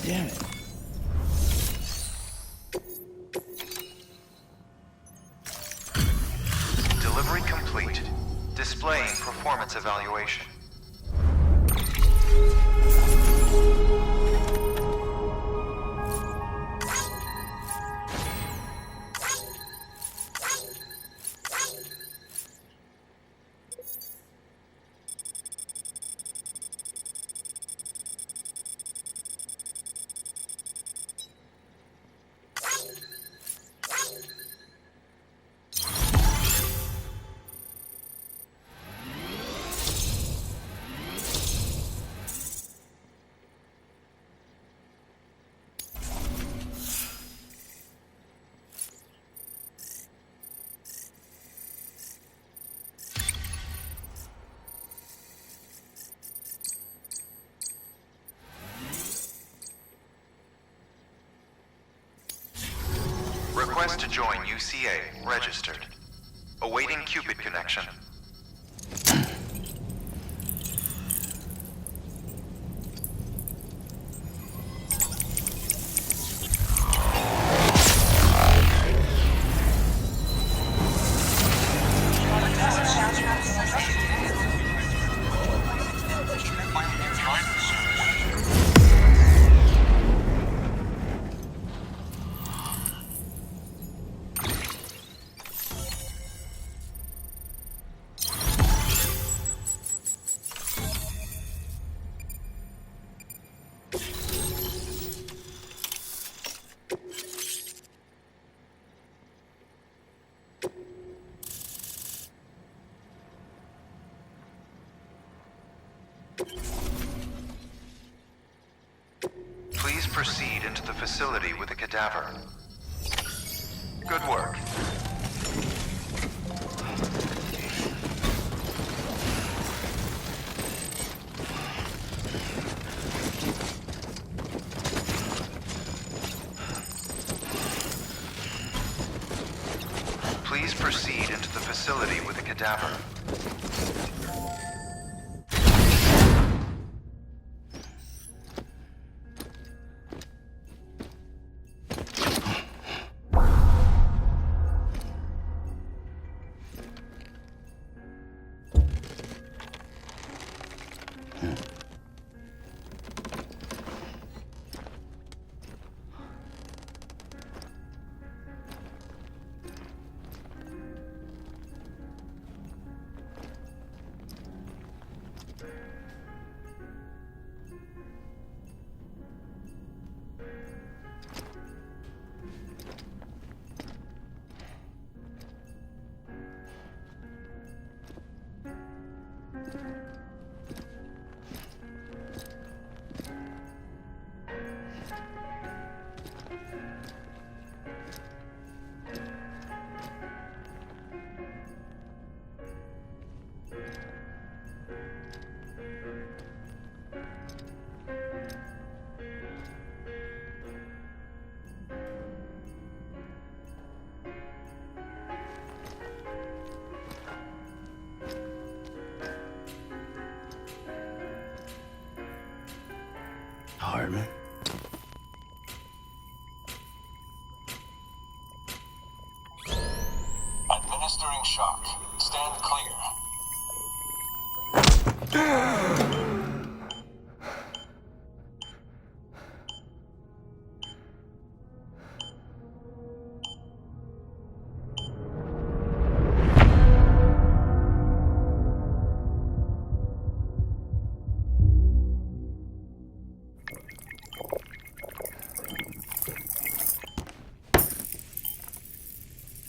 Damn it. Delivery complete. Displaying performance evaluation. Request to join UCA. Registered. Awaiting Cupid connection. Please proceed into the facility with the cadaver. Good work. Please proceed into the facility with the cadaver. Heartman. Administering shock. Stand clear.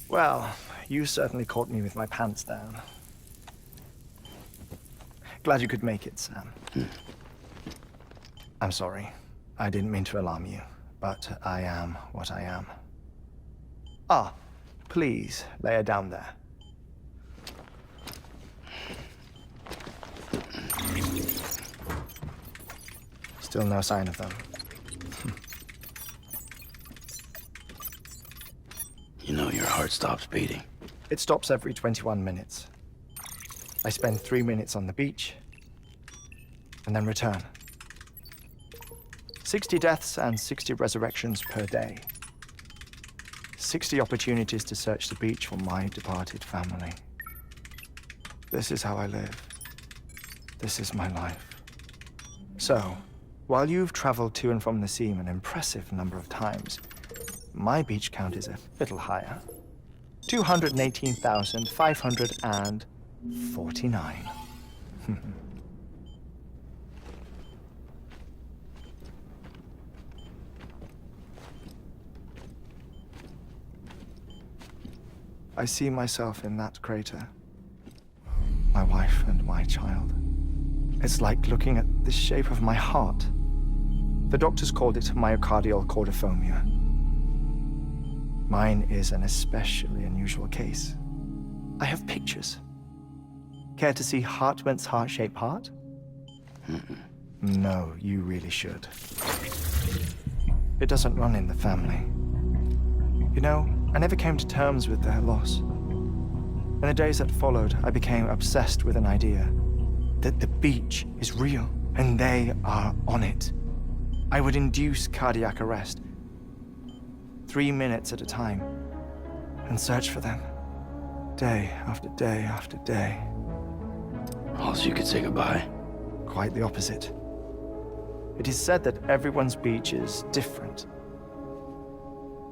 Well, you certainly caught me with my pants down. Glad you could make it, Sam. I'm sorry. I didn't mean to alarm you, but I am what I am. Ah, please, lay her down there. Still no sign of them. You know your heart stops beating. It stops every 21 minutes. I spend 3 minutes on the beach, and then return. 60 deaths and 60 resurrections per day. 60 opportunities to search the beach for my departed family. This is how I live. This is my life. So, while you've traveled to and from the scene an impressive number of times, my beach count is a little higher. 218,549. I see myself in that crater. My wife and my child. It's like looking at the shape of my heart. The doctors called it myocardial cordiformia. Mine is an especially unusual case. I have pictures. Care to see Heartman's heart-shaped heart? No, you really should. It doesn't run in the family. You know, I never came to terms with their loss. In the days that followed, I became obsessed with an idea that the beach is real and they are on it. I would induce cardiac arrest, 3 minutes at a time, and search for them, day after day after day. Also, you could say goodbye. Quite the opposite. It is said that everyone's beach is different.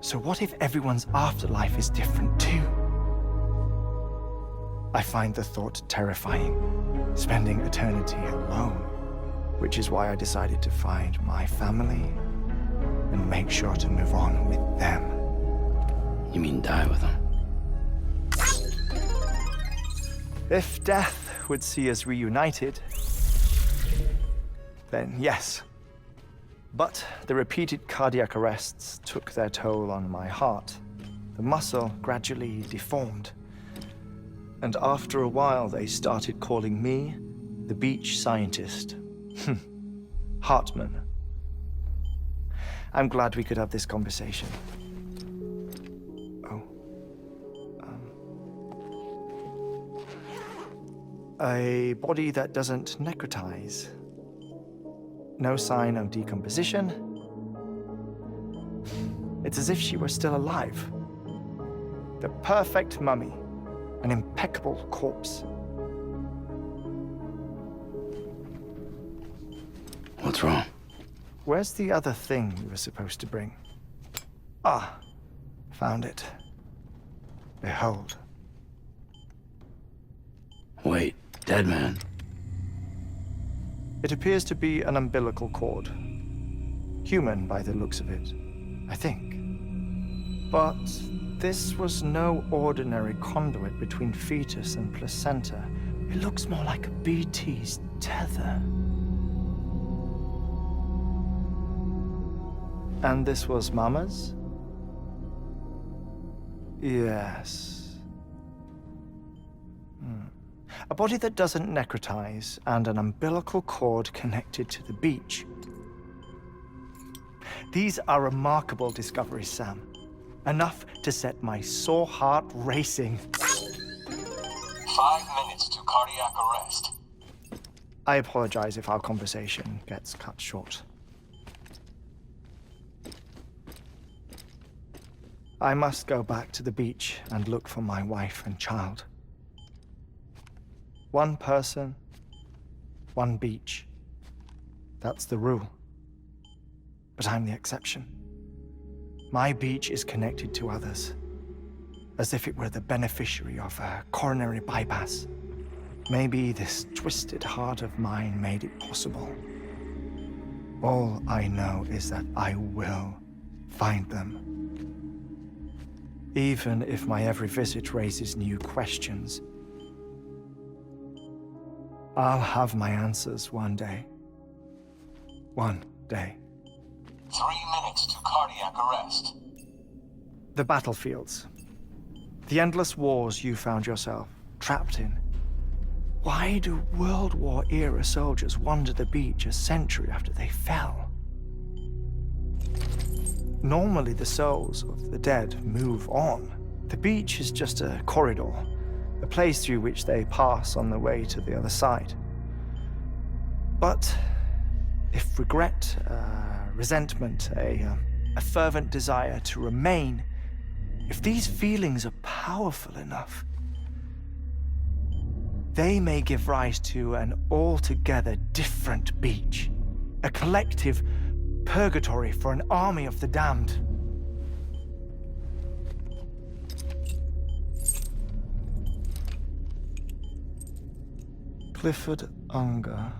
So what if everyone's afterlife is different too? I find the thought terrifying, spending eternity alone, which is why I decided to find my family and make sure to move on with them. You mean die with them? If death would see us reunited, then yes. But the repeated cardiac arrests took their toll on my heart. The muscle gradually deformed. And after a while, they started calling me the beach scientist. Heartman. I'm glad we could have this conversation. Oh. A body that doesn't necrotize. No sign of decomposition. It's as if she were still alive. The perfect mummy. An impeccable corpse. What's wrong? Where's the other thing you were supposed to bring? Ah, found it. Behold. Wait, dead man. It appears to be an umbilical cord. Human by the looks of it, I think. But this was no ordinary conduit between fetus and placenta. It looks more like a BT's tether. And this was Mama's? Yes. A body that doesn't necrotize and an umbilical cord connected to the beach. These are remarkable discoveries, Sam. Enough to set my sore heart racing. 5 minutes to cardiac arrest. I apologize if our conversation gets cut short. I must go back to the beach and look for my wife and child. One person, one beach. That's the rule. But I'm the exception. My beach is connected to others, as if it were the beneficiary of a coronary bypass. Maybe this twisted heart of mine made it possible. All I know is that I will find them. Even if my every visit raises new questions, I'll have my answers one day. One day. 3 minutes to cardiac arrest. The battlefields. The endless wars you found yourself trapped in. Why do World War-era soldiers wander the beach a century after they fell? Normally, the souls of the dead move on. The beach is just a corridor, a place through which they pass on the way to the other side. But if regret, resentment, a fervent desire to remain, if these feelings are powerful enough, they may give rise to an altogether different beach, a collective purgatory for an army of the damned. Clifford Unger.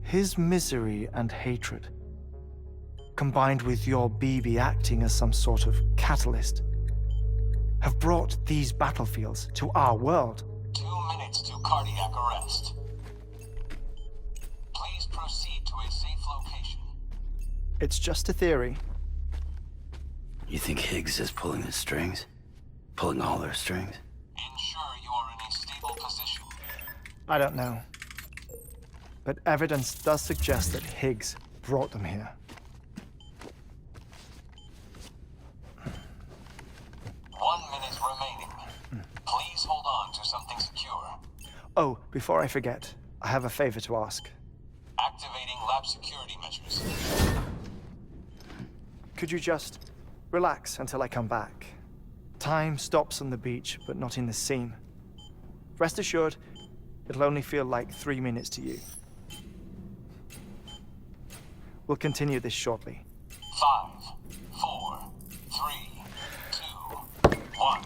His misery and hatred, combined with your BB acting as some sort of catalyst, have brought these battlefields to our world. 2 minutes to cardiac arrest. Please proceed to a safe location. It's just a theory. You think Higgs is pulling the strings? Pulling all their strings? Ensure you are in a stable position. I don't know. But evidence does suggest that Higgs brought them here. 1 minute remaining. Please hold on to something secure. Oh, before I forget, I have a favor to ask. Activating lab security measures. Could you just relax until I come back? Time stops on the beach, but not in the scene. Rest assured, it'll only feel like 3 minutes to you. We'll continue this shortly. 5, 4, 3, 2, 1.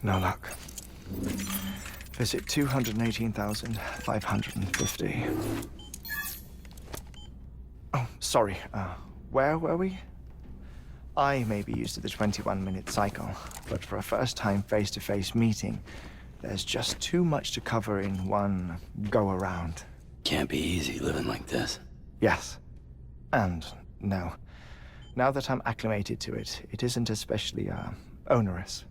No luck. Visit 218,550. Oh, sorry. Where were we? I may be used to the 21-minute cycle, but for a first-time face-to-face meeting, there's just too much to cover in one go-around. Can't be easy living like this. Yes. And no. Now that I'm acclimated to it, it isn't especially, onerous.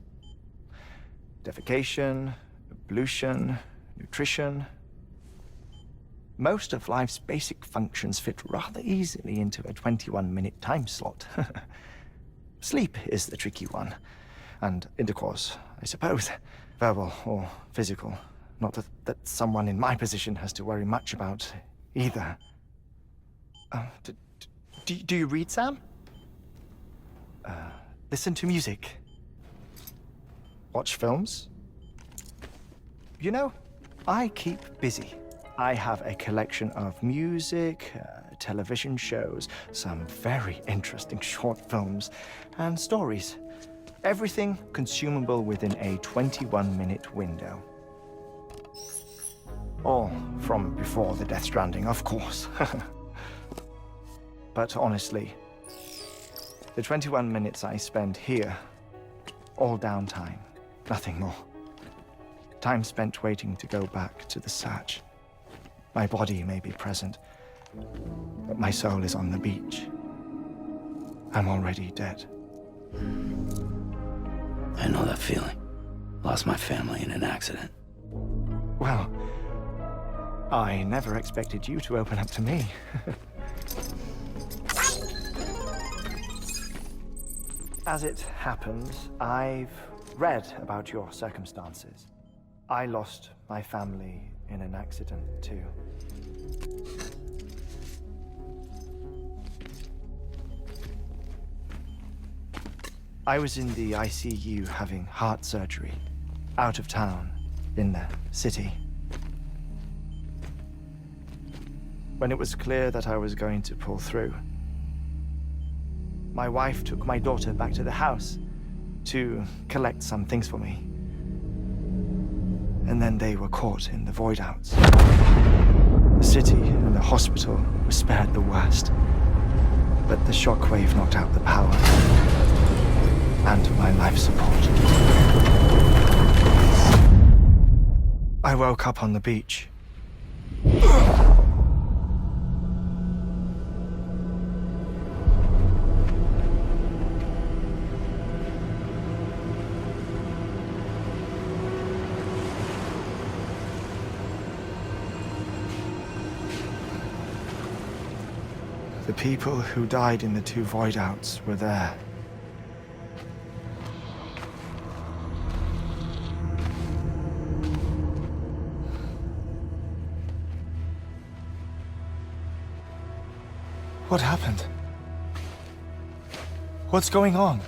Defecation, ablution, nutrition. Most of life's basic functions fit rather easily into a 21-minute time slot. Sleep is the tricky one. And intercourse, I suppose. Verbal or physical. Not that someone in my position has to worry much about either. Do you read, Sam? Listen to music. Watch films? You know, I keep busy. I have a collection of music, television shows, some very interesting short films, and stories. Everything consumable within a 21-minute window. All from before the Death Stranding, of course. But honestly, the 21 minutes I spend here, all downtime, nothing more. Time spent waiting to go back to the search. My body may be present, but my soul is on the beach. I'm already dead. I know that feeling. Lost my family in an accident. Well, I never expected you to open up to me. As it happens, I've read about your circumstances. I lost my family in an accident, too. I was in the ICU having heart surgery, out of town, in the city. When it was clear that I was going to pull through, my wife took my daughter back to the house to collect some things for me. And then they were caught in the void outs. The city and the hospital were spared the worst, but the shockwave knocked out the power and my life support. I woke up on the beach. The people who died in the two void outs were there. What happened? What's going on?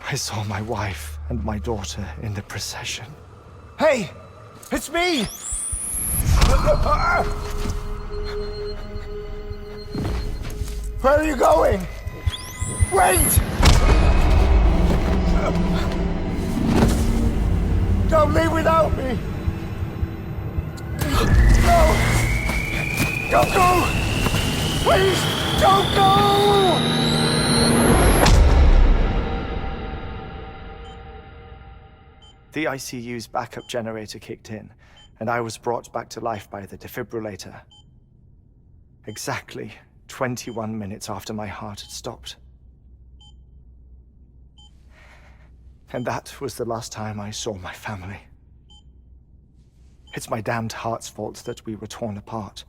I saw my wife and my daughter in the procession. Hey! It's me! Where are you going? Wait! Don't leave without me! No! Don't go! Please, don't go! The ICU's backup generator kicked in, and I was brought back to life by the defibrillator. Exactly 21 minutes after my heart had stopped. And that was the last time I saw my family. It's my damned heart's fault that we were torn apart,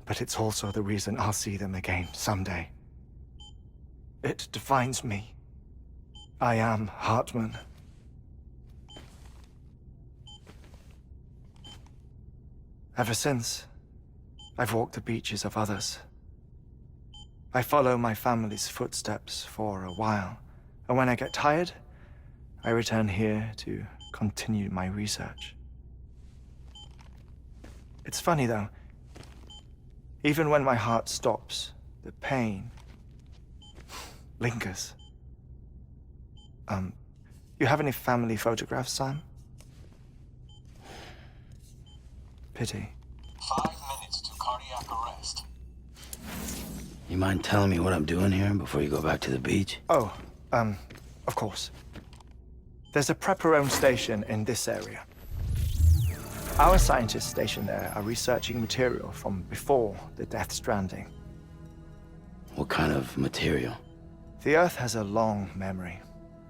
but it's also the reason I'll see them again someday. It defines me. I am Heartman. Ever since, I've walked the beaches of others. I follow my family's footsteps for a while, and when I get tired, I return here to continue my research. It's funny though, even when my heart stops, the pain lingers. You have any family photographs, Sam? Pity. 5 minutes to cardiac arrest. You mind telling me what I'm doing here before you go back to the beach? Oh, of course. There's a Prepperone station in this area. Our scientists stationed there are researching material from before the Death Stranding. What kind of material? The Earth has a long memory.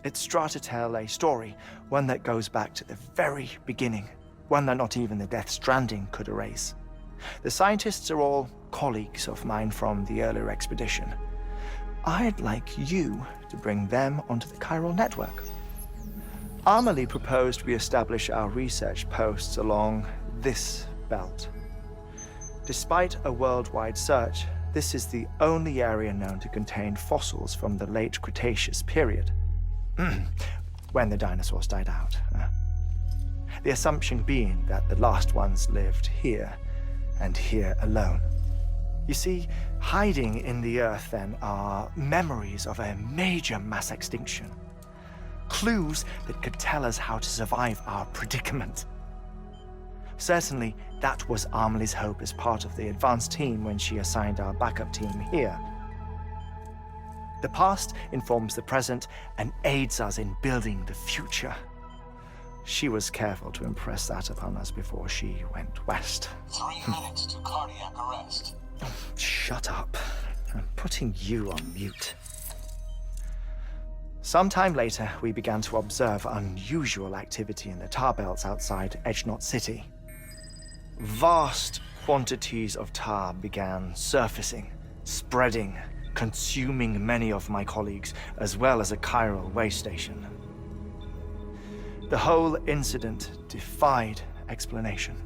It's trying to tell a story, one that goes back to the very beginning, one that not even the Death Stranding could erase. The scientists are all colleagues of mine from the earlier expedition. I'd like you to bring them onto the chiral network. Amelie proposed we establish our research posts along this belt. Despite a worldwide search, this is the only area known to contain fossils from the late Cretaceous period, when the dinosaurs died out. The assumption being that the last ones lived here, and here alone. You see, hiding in the Earth then are memories of a major mass extinction. Clues that could tell us how to survive our predicament. Certainly, that was Amelie's hope as part of the advanced team when she assigned our backup team here. The past informs the present and aids us in building the future. She was careful to impress that upon us before she went west. 3 minutes to cardiac arrest. Shut up. I'm putting you on mute. Sometime later, we began to observe unusual activity in the tar belts outside Edgenot City. Vast quantities of tar began surfacing, spreading, consuming many of my colleagues, as well as a chiral way station. The whole incident defied explanation.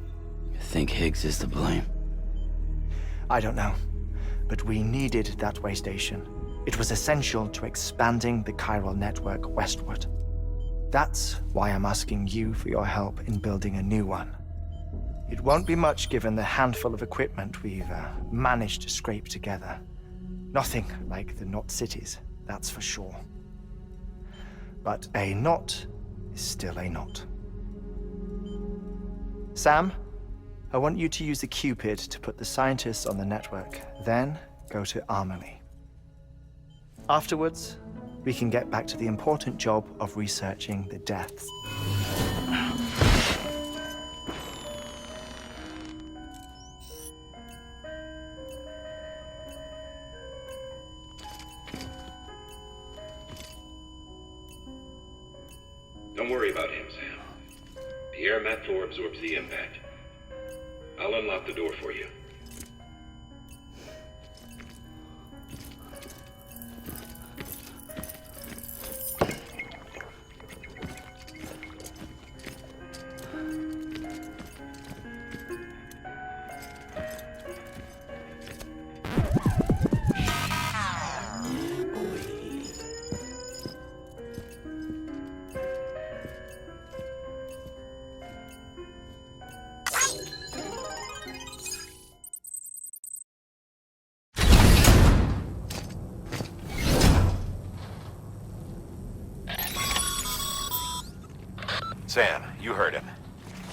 You think Higgs is to blame? I don't know, but we needed that way station. It was essential to expanding the chiral network westward. That's why I'm asking you for your help in building a new one. It won't be much given the handful of equipment we've managed to scrape together. Nothing like the knot cities, that's for sure. But a knot is still a knot. Sam, I want you to use the Cupid to put the scientists on the network, then go to Amelie. Afterwards, we can get back to the important job of researching the deaths. Don't worry about him, Sam. The air mat floor absorbs the impact. I'll unlock the door for you. Sam, you heard him.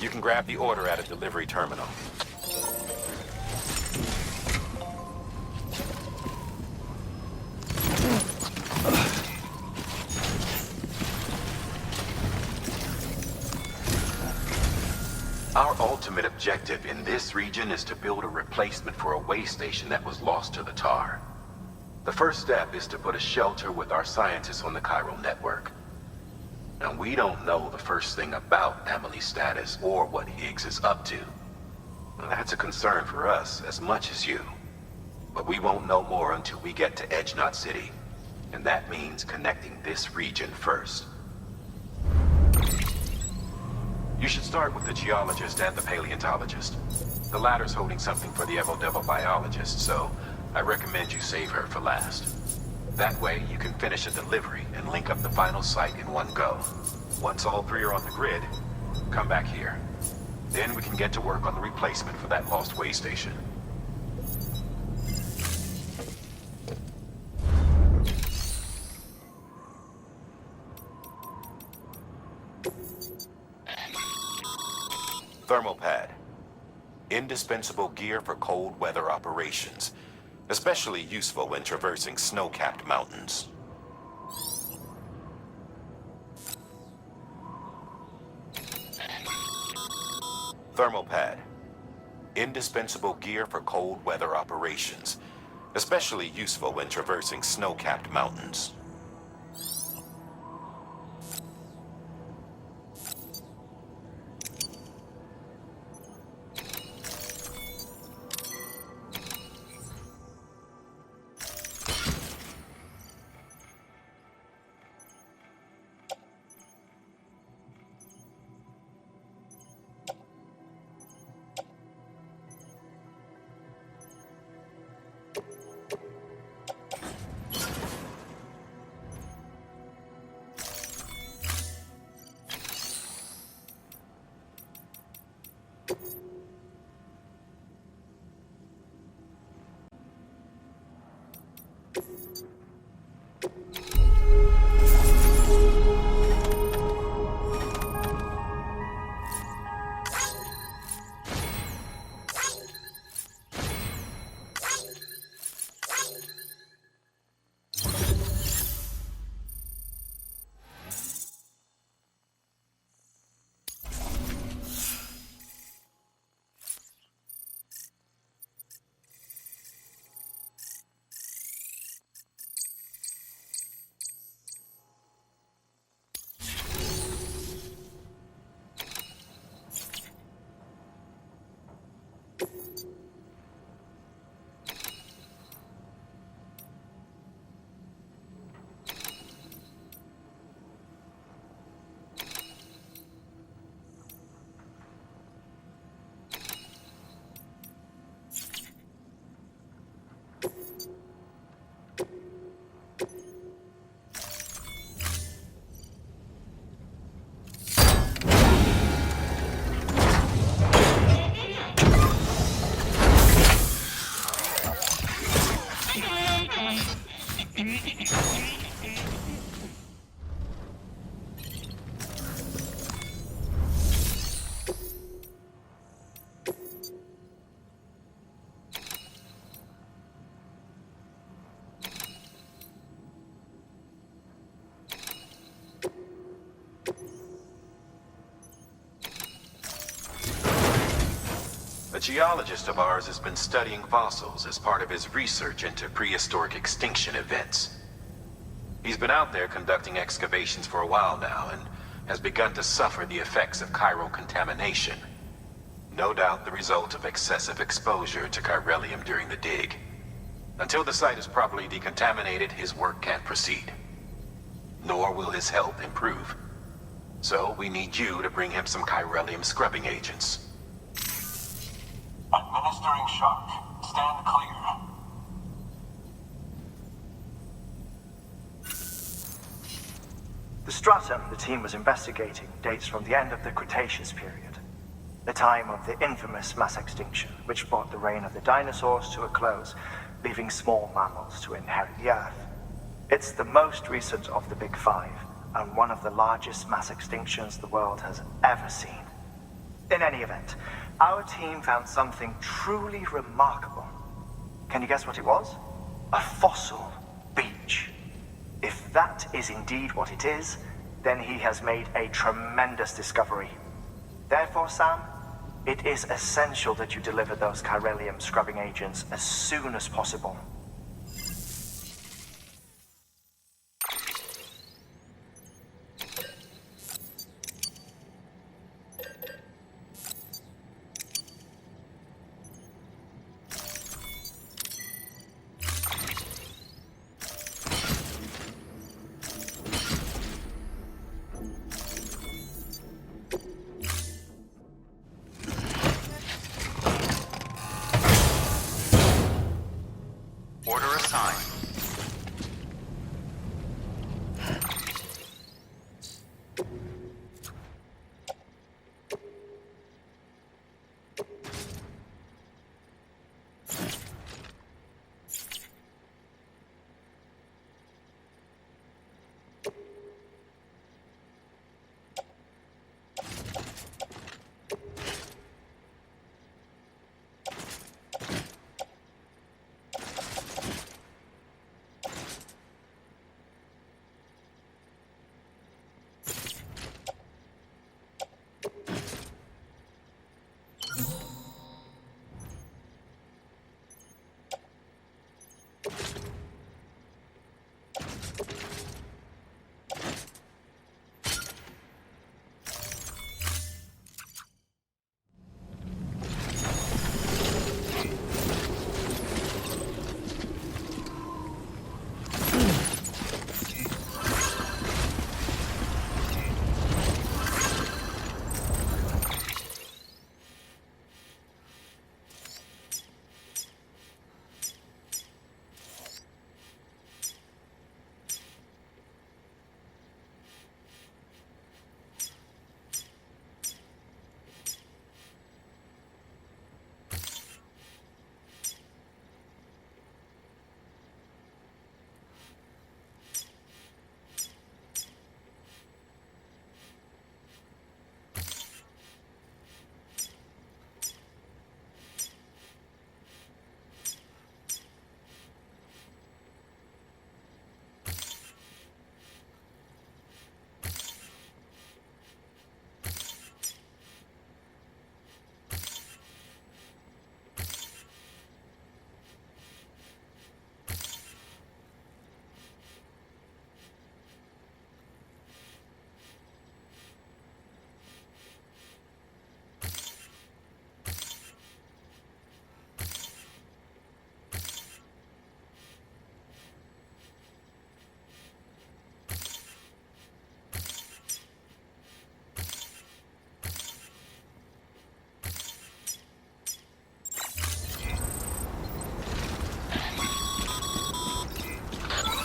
You can grab the order at a delivery terminal. Our ultimate objective in this region is to build a replacement for a way station that was lost to the tar. The first step is to put a shelter with our scientists on the chiral network. And we don't know the first thing about Amelie's status or what Higgs is up to. Well, that's a concern for us as much as you. But we won't know more until we get to Edgenot City. And that means connecting this region first. You should start with the geologist and the paleontologist. The latter's holding something for the Evo Devil biologist, so I recommend you save her for last. That way, you can finish a delivery and link up the final site in one go. Once all three are on the grid, come back here. Then we can get to work on the replacement for that lost way station. Thermal pad. Indispensable gear for cold weather operations. Especially useful when traversing snow-capped mountains. Thermal pad. Indispensable gear for cold weather operations. Especially useful when traversing snow-capped mountains. A geologist of ours has been studying fossils as part of his research into prehistoric extinction events. He's been out there conducting excavations for a while now and has begun to suffer the effects of chiral contamination. No doubt the result of excessive exposure to chiralium during the dig. Until the site is properly decontaminated, his work can't proceed. Nor will his health improve. So we need you to bring him some chiralium scrubbing agents. Administering shock. Stand clear. The stratum the team was investigating dates from the end of the Cretaceous period, the time of the infamous mass extinction, which brought the reign of the dinosaurs to a close, leaving small mammals to inherit the Earth. It's the most recent of the Big Five, and one of the largest mass extinctions the world has ever seen. In any event, our team found something truly remarkable. Can you guess what it was? A fossil beach. If that is indeed what it is, then he has made a tremendous discovery. Therefore, Sam, it is essential that you deliver those chiralium scrubbing agents as soon as possible. Order assigned.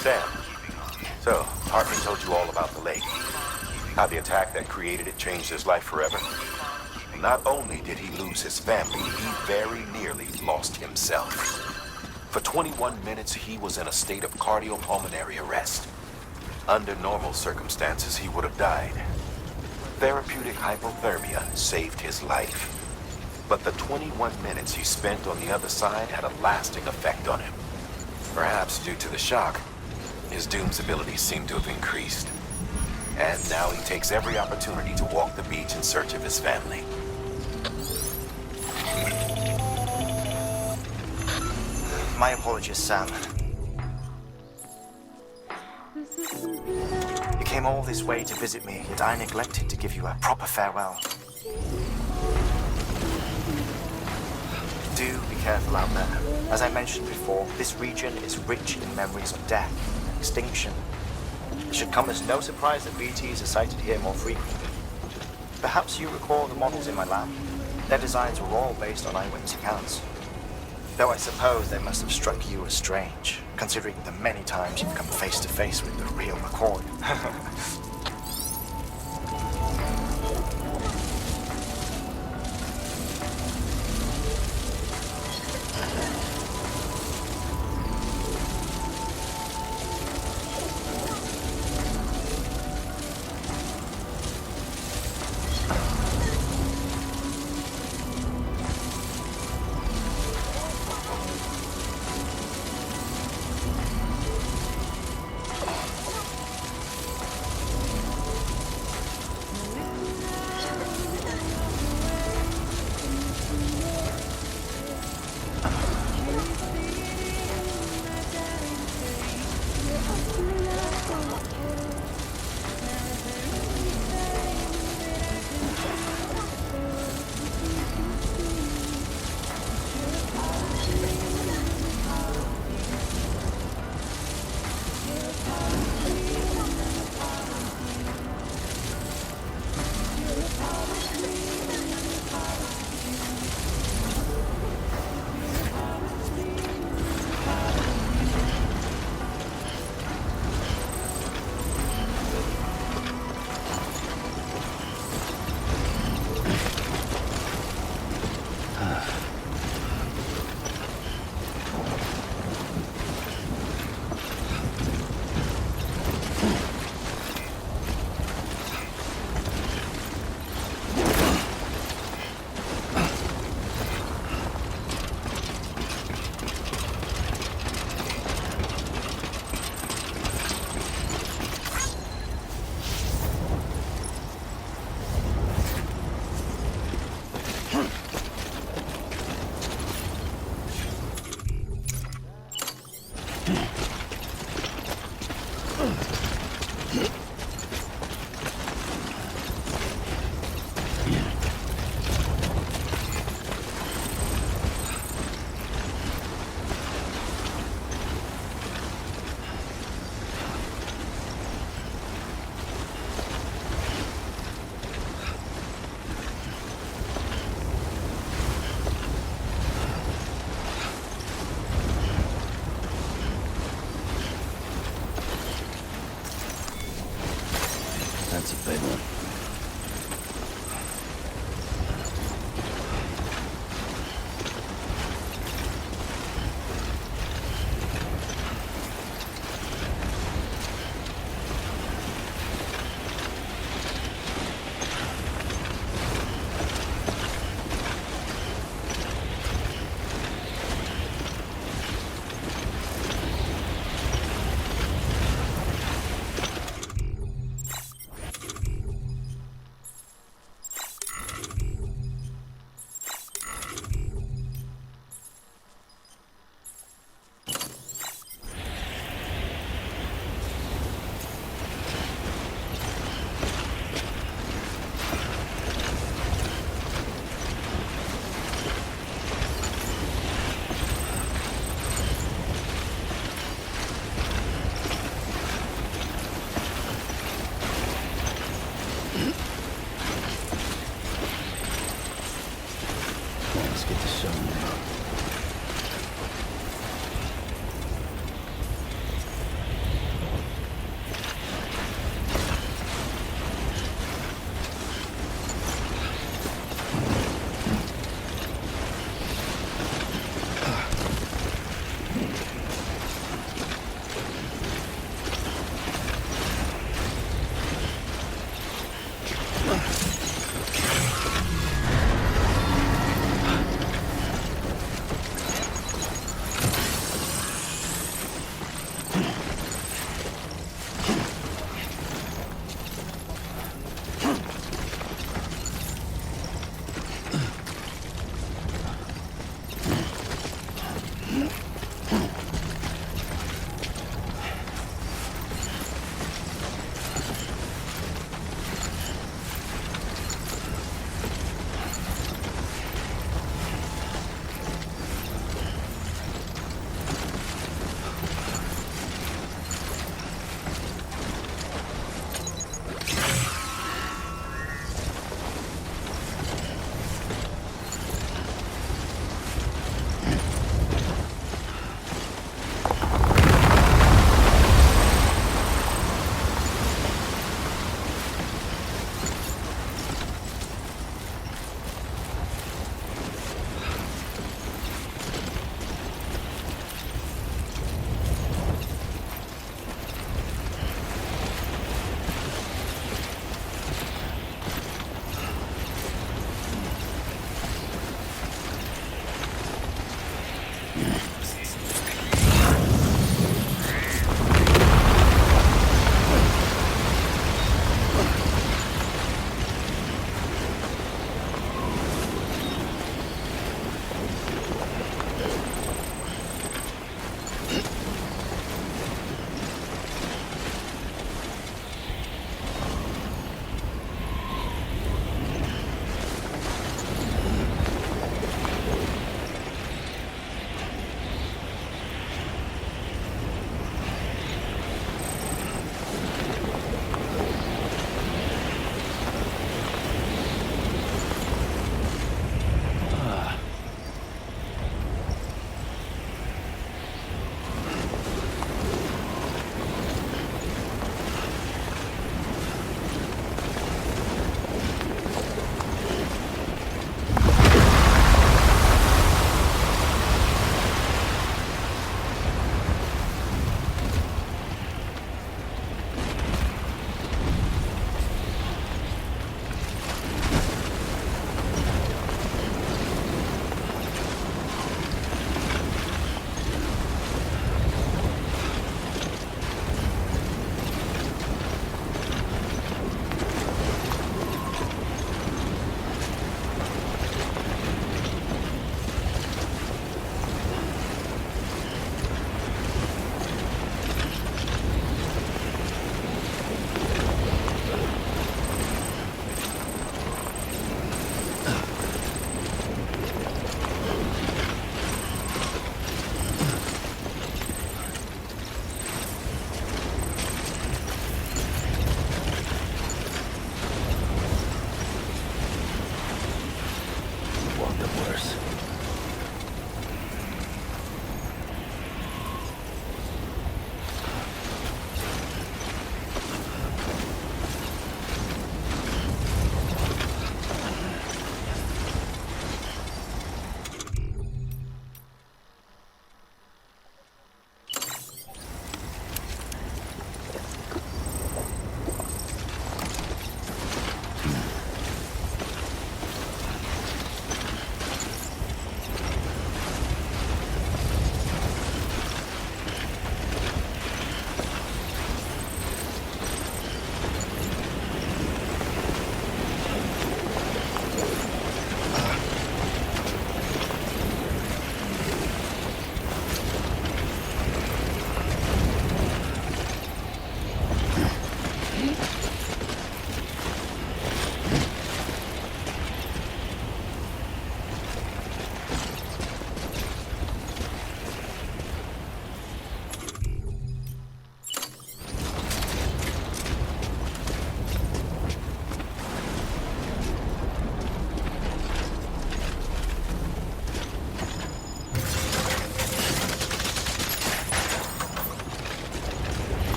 Sam, so Heartman told you all about the lake. How the attack that created it changed his life forever. Not only did he lose his family, he very nearly lost himself. For 21 minutes, he was in a state of cardiopulmonary arrest. Under normal circumstances, he would have died. Therapeutic hypothermia saved his life. But the 21 minutes he spent on the other side had a lasting effect on him. Perhaps due to the shock, his Doom's abilities seem to have increased. And now he takes every opportunity to walk the beach in search of his family. My apologies, Sam. You came all this way to visit me, yet I neglected to give you a proper farewell. Do be careful out there. As I mentioned before, this region is rich in memories of death and extinction. It should come as no surprise that BTs are sighted here more frequently. Perhaps you recall the models in my lab? Their designs were all based on eyewitness accounts. Though I suppose they must have struck you as strange, considering the many times you've come face to face with the real McCoy.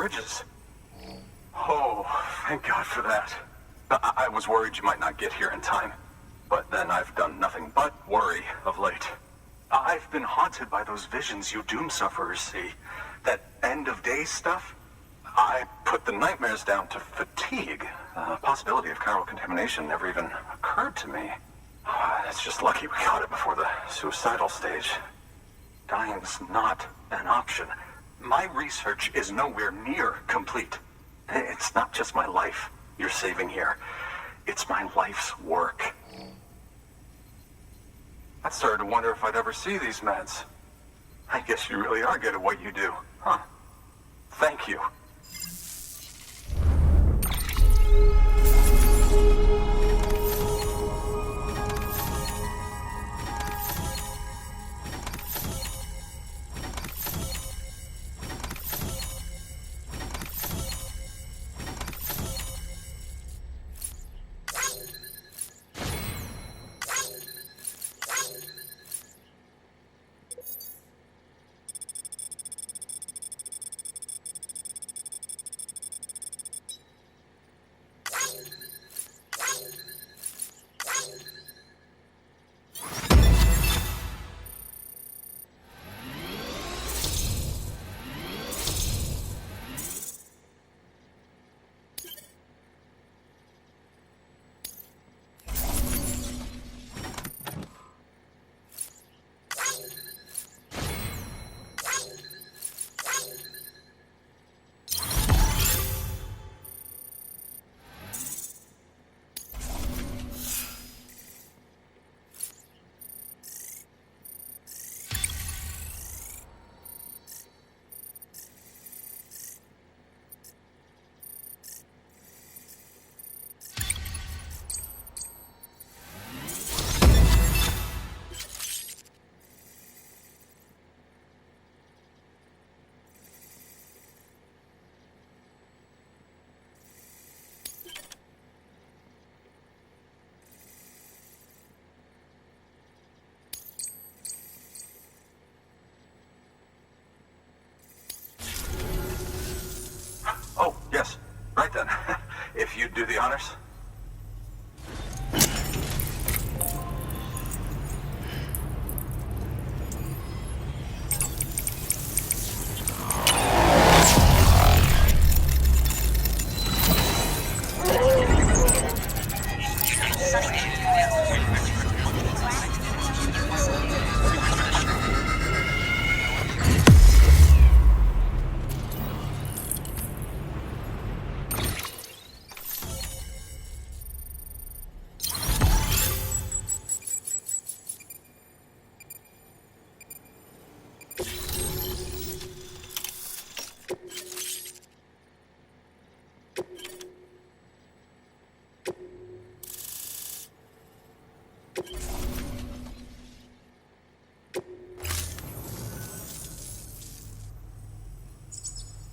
bridges. Oh, thank God for that. I was worried you might not get here in time. But then I've done nothing but worry of late. I've been haunted by those visions you doom sufferers see. That end of days stuff. I put the nightmares down to fatigue. The possibility of chiral contamination never even occurred to me. It's just lucky we got it before the suicidal stage. Dying's not an option. My research is nowhere near complete. It's not just my life you're saving here. It's my life's work. I started to wonder if I'd ever see these meds. I guess you really are good at what you do, huh? Thank you. Oh, yes. Right then. If you'd do the honors.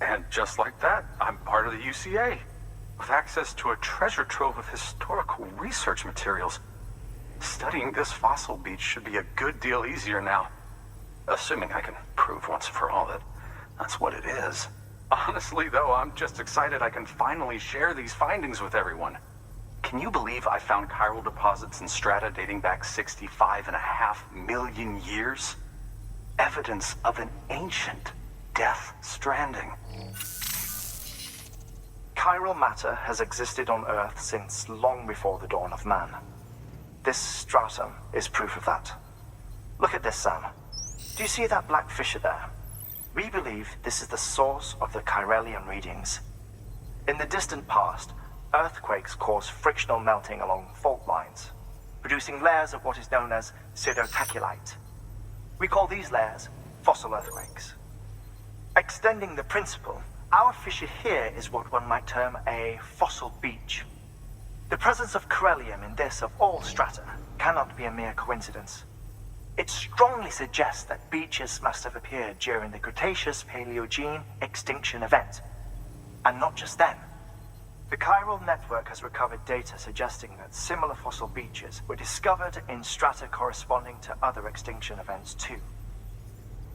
And just like that, I'm part of the UCA, with access to a treasure trove of historical research materials. Studying this fossil beach should be a good deal easier now. Assuming I can prove once and for all that that's what it is. Honestly, though, I'm just excited I can finally share these findings with everyone. Can you believe I found chiral deposits in strata dating back 65.5 million years? Evidence of an ancient death stranding. Chiral matter has existed on Earth since long before the dawn of man. This stratum is proof of that. Look at this, Sam. Do you see that black fissure there? We believe this is the source of the Chiralian readings. In the distant past, earthquakes cause frictional melting along fault lines, producing layers of what is known as pseudotaculite. We call these layers fossil earthquakes. Extending the principle, our fissure here is what one might term a fossil beach. The presence of chiralium in this of all strata cannot be a mere coincidence. It strongly suggests that beaches must have appeared during the Cretaceous-Paleogene extinction event. And not just then. The chiral network has recovered data suggesting that similar fossil beaches were discovered in strata corresponding to other extinction events too.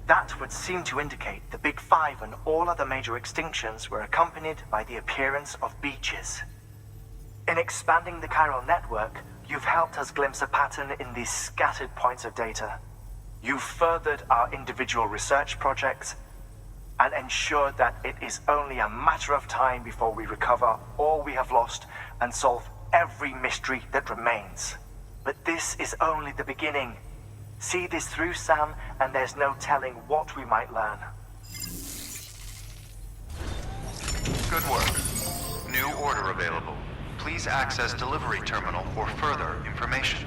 That would seem to indicate the Big Five and all other major extinctions were accompanied by the appearance of beaches. In expanding the chiral network, you've helped us glimpse a pattern in these scattered points of data. You've furthered our individual research projects and ensured that it is only a matter of time before we recover all we have lost and solve every mystery that remains. But this is only the beginning. See this through, Sam, and there's no telling what we might learn. Good work. New order available. Please access delivery terminal for further information.